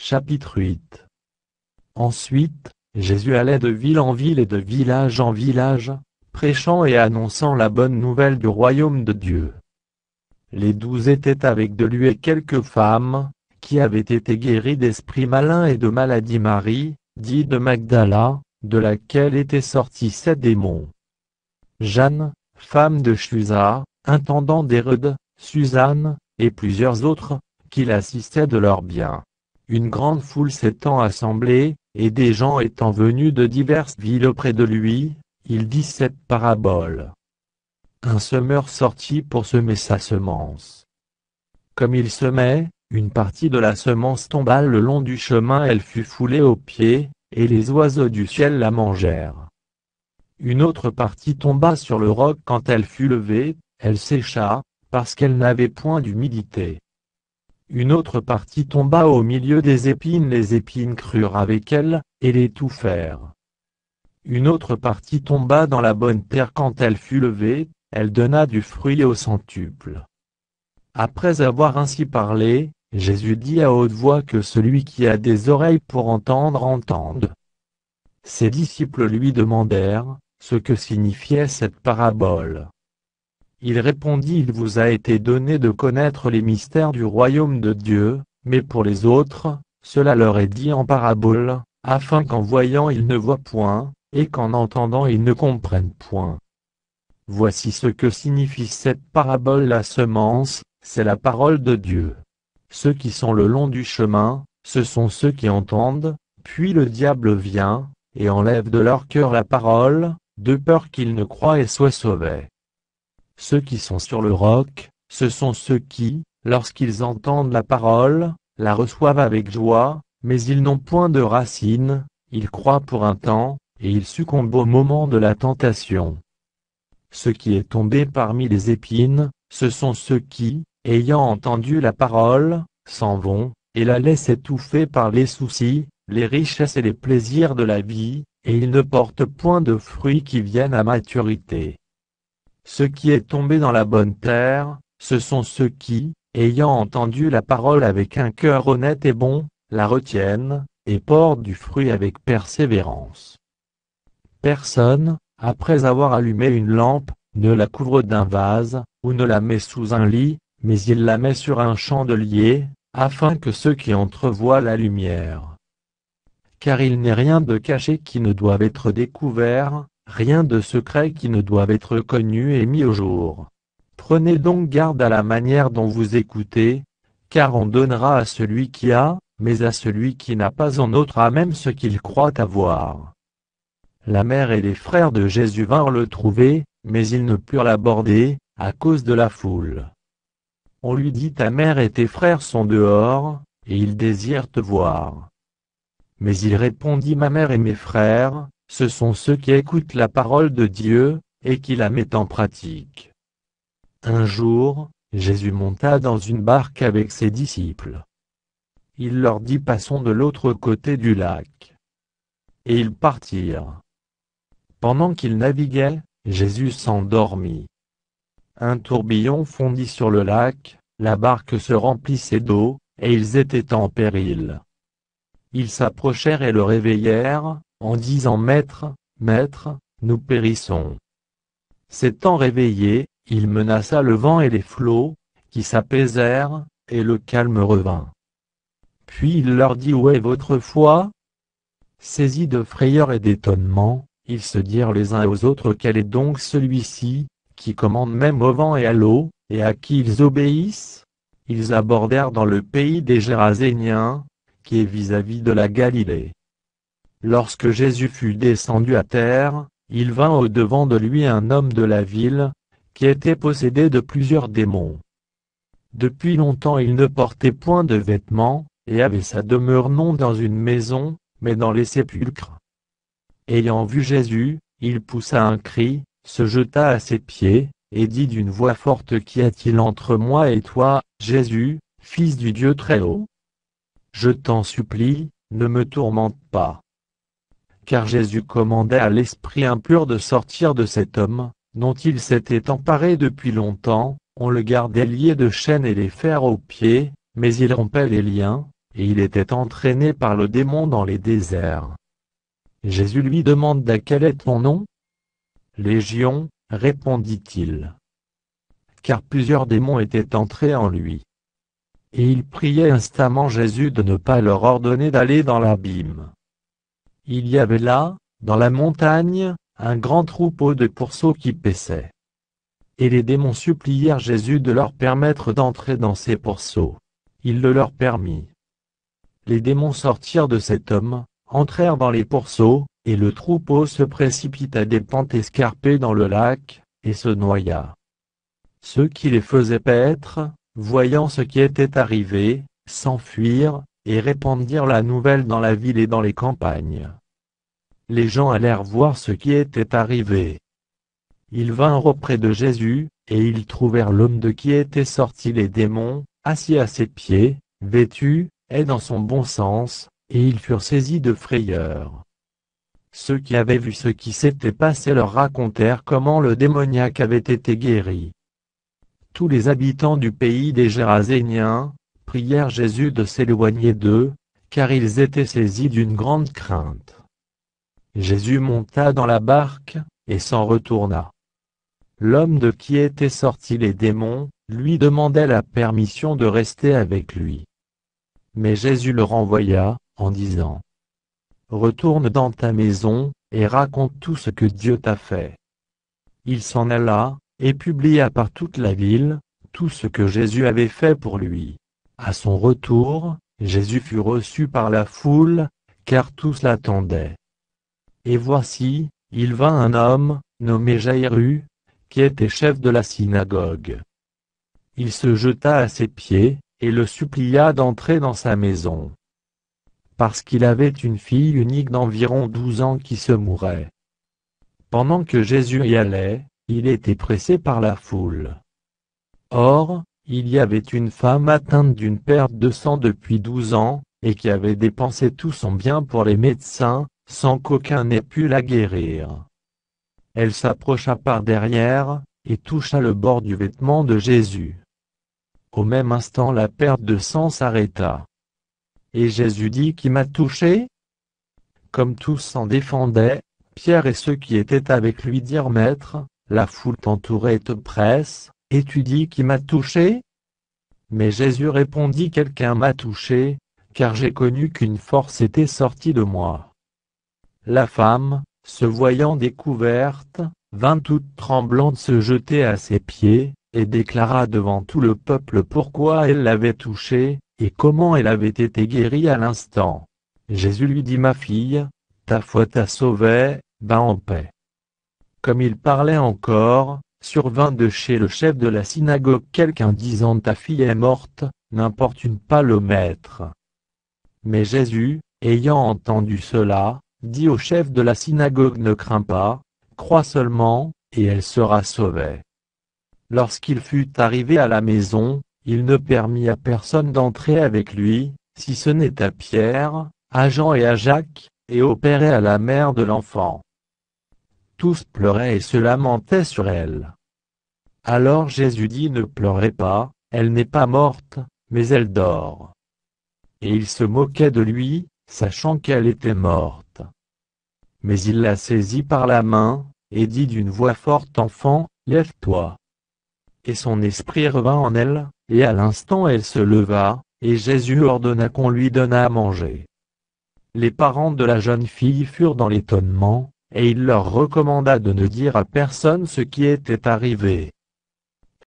Chapitre 8. Ensuite, Jésus allait de ville en ville et de village en village, prêchant et annonçant la bonne nouvelle du royaume de Dieu. Les 12 étaient avec de lui et quelques femmes, qui avaient été guéries d'esprits malins et de maladies. Marie, dit de Magdala, de laquelle étaient sortis 7 démons. Jeanne, femme de Chuza, intendant d'Hérode, Suzanne, et plusieurs autres, qui l'assistaient de leurs biens. Une grande foule s'étant assemblée, et des gens étant venus de diverses villes auprès de lui, il dit cette parabole. Un semeur sortit pour semer sa semence. Comme il semait, une partie de la semence tomba le long du chemin, elle fut foulée aux pieds, et les oiseaux du ciel la mangèrent. Une autre partie tomba sur le roc. Quand elle fut levée, elle sécha, parce qu'elle n'avait point d'humidité. Une autre partie tomba au milieu des épines, les épines crurent avec elle, et l'étouffèrent. Une autre partie tomba dans la bonne terre. Quand elle fut levée, elle donna du fruit au centuple. Après avoir ainsi parlé, Jésus dit à haute voix que celui qui a des oreilles pour entendre entende. Ses disciples lui demandèrent ce que signifiait cette parabole. Il répondit: Il vous a été donné de connaître les mystères du royaume de Dieu, mais pour les autres, cela leur est dit en parabole, afin qu'en voyant ils ne voient point, et qu'en entendant ils ne comprennent point. Voici ce que signifie cette parabole. La semence, c'est la parole de Dieu. Ceux qui sont le long du chemin, ce sont ceux qui entendent, puis le diable vient, et enlève de leur cœur la parole, de peur qu'ils ne croient et soient sauvés. Ceux qui sont sur le roc, ce sont ceux qui, lorsqu'ils entendent la parole, la reçoivent avec joie, mais ils n'ont point de racines, ils croient pour un temps, et ils succombent au moment de la tentation. Ce qui est tombé parmi les épines, ce sont ceux qui, ayant entendu la parole, s'en vont, et la laissent étouffer par les soucis, les richesses et les plaisirs de la vie, et ils ne portent point de fruits qui viennent à maturité. Ce qui est tombé dans la bonne terre, ce sont ceux qui, ayant entendu la parole avec un cœur honnête et bon, la retiennent, et portent du fruit avec persévérance. Personne, après avoir allumé une lampe, ne la couvre d'un vase, ou ne la met sous un lit, mais il la met sur un chandelier, afin que ceux qui entrevoient la lumière. Car il n'est rien de caché qui ne doive être découvert, rien de secret qui ne doive être connu et mis au jour. Prenez donc garde à la manière dont vous écoutez, car on donnera à celui qui a, mais à celui qui n'a pas on ôtera même ce qu'il croit avoir. La mère et les frères de Jésus vinrent le trouver, mais ils ne purent l'aborder, à cause de la foule. On lui dit: Ta mère et tes frères sont dehors, et ils désirent te voir. Mais il répondit: Ma mère et mes frères, ce sont ceux qui écoutent la parole de Dieu, et qui la mettent en pratique. Un jour, Jésus monta dans une barque avec ses disciples. Il leur dit: Passons de l'autre côté du lac. Et ils partirent. Pendant qu'ils naviguaient, Jésus s'endormit. Un tourbillon fondit sur le lac, la barque se remplissait d'eau, et ils étaient en péril. Ils s'approchèrent et le réveillèrent, en disant: Maître, Maître, nous périssons. S'étant réveillé, il menaça le vent et les flots, qui s'apaisèrent, et le calme revint. Puis il leur dit: Où est votre foi? Saisis de frayeur et d'étonnement, ils se dirent les uns aux autres: Quel est donc celui-ci, qui commande même au vent et à l'eau, et à qui ils obéissent? Ils abordèrent dans le pays des Géraséniens, qui est vis-à-vis de la Galilée. Lorsque Jésus fut descendu à terre, il vint au-devant de lui un homme de la ville, qui était possédé de plusieurs démons. Depuis longtemps il ne portait point de vêtements, et avait sa demeure non dans une maison, mais dans les sépulcres. Ayant vu Jésus, il poussa un cri, se jeta à ses pieds, et dit d'une voix forte: Qu'y a-t-il entre moi et toi, Jésus, Fils du Dieu Très-Haut? Je t'en supplie, ne me tourmente pas. Car Jésus commandait à l'esprit impur de sortir de cet homme, dont il s'était emparé depuis longtemps. On le gardait lié de chaînes et les fers aux pieds, mais il rompait les liens, et il était entraîné par le démon dans les déserts. Jésus lui demanda: quel est ton nom? Légion, répondit-il. Car plusieurs démons étaient entrés en lui. Et il priait instamment Jésus de ne pas leur ordonner d'aller dans l'abîme. Il y avait là, dans la montagne, un grand troupeau de pourceaux qui paissaient. Et les démons supplièrent Jésus de leur permettre d'entrer dans ces pourceaux. Il le leur permit. Les démons sortirent de cet homme, entrèrent dans les pourceaux, et le troupeau se précipita des pentes escarpées dans le lac, et se noya. Ceux qui les faisaient paître, voyant ce qui était arrivé, s'enfuirent, et répandirent la nouvelle dans la ville et dans les campagnes. Les gens allèrent voir ce qui était arrivé. Ils vinrent auprès de Jésus, et ils trouvèrent l'homme de qui étaient sortis les démons, assis à ses pieds, vêtu, et dans son bon sens, et ils furent saisis de frayeur. Ceux qui avaient vu ce qui s'était passé leur racontèrent comment le démoniaque avait été guéri. Tous les habitants du pays des Géraséniens prièrent Jésus de s'éloigner d'eux, car ils étaient saisis d'une grande crainte. Jésus monta dans la barque, et s'en retourna. L'homme de qui étaient sortis les démons, lui demandait la permission de rester avec lui. Mais Jésus le renvoya, en disant: Retourne dans ta maison, et raconte tout ce que Dieu t'a fait. Il s'en alla, et publia par toute la ville, tout ce que Jésus avait fait pour lui. À son retour, Jésus fut reçu par la foule, car tous l'attendaient. Et voici, il vint un homme, nommé Jaïrus, qui était chef de la synagogue. Il se jeta à ses pieds, et le supplia d'entrer dans sa maison. Parce qu'il avait une fille unique d'environ 12 ans qui se mourait. Pendant que Jésus y allait, il était pressé par la foule. Or, il y avait une femme atteinte d'une perte de sang depuis 12 ans, et qui avait dépensé tout son bien pour les médecins, sans qu'aucun n'ait pu la guérir. Elle s'approcha par derrière, et toucha le bord du vêtement de Jésus. Au même instant la perte de sang s'arrêta. Et Jésus dit: Qui m'a touché? Comme tous s'en défendaient, Pierre et ceux qui étaient avec lui dirent: Maître, la foule t'entoure et te presse, et tu dis: Qui m'a touché? Mais Jésus répondit: Quelqu'un m'a touché, car j'ai connu qu'une force était sortie de moi. La femme, se voyant découverte, vint toute tremblante se jeter à ses pieds, et déclara devant tout le peuple pourquoi elle l'avait touché, et comment elle avait été guérie à l'instant. Jésus lui dit: Ma fille, ta foi t'a sauvée, va en paix. Comme il parlait encore, survint de chez le chef de la synagogue quelqu'un disant: Ta fille est morte, n'importune pas le maître. Mais Jésus, ayant entendu cela, dit au chef de la synagogue: Ne crains pas, crois seulement, et elle sera sauvée. Lorsqu'il fut arrivé à la maison, il ne permit à personne d'entrer avec lui, si ce n'est à Pierre, à Jean et à Jacques, et au père et à la mère de l'enfant. Tous pleuraient et se lamentaient sur elle. Alors Jésus dit: Ne pleurez pas, elle n'est pas morte, mais elle dort. Et ils se moquaient de lui, sachant qu'elle était morte. Mais il la saisit par la main, et dit d'une voix forte: Enfant, lève-toi. Et son esprit revint en elle, et à l'instant elle se leva, et Jésus ordonna qu'on lui donnât à manger. Les parents de la jeune fille furent dans l'étonnement, et il leur recommanda de ne dire à personne ce qui était arrivé.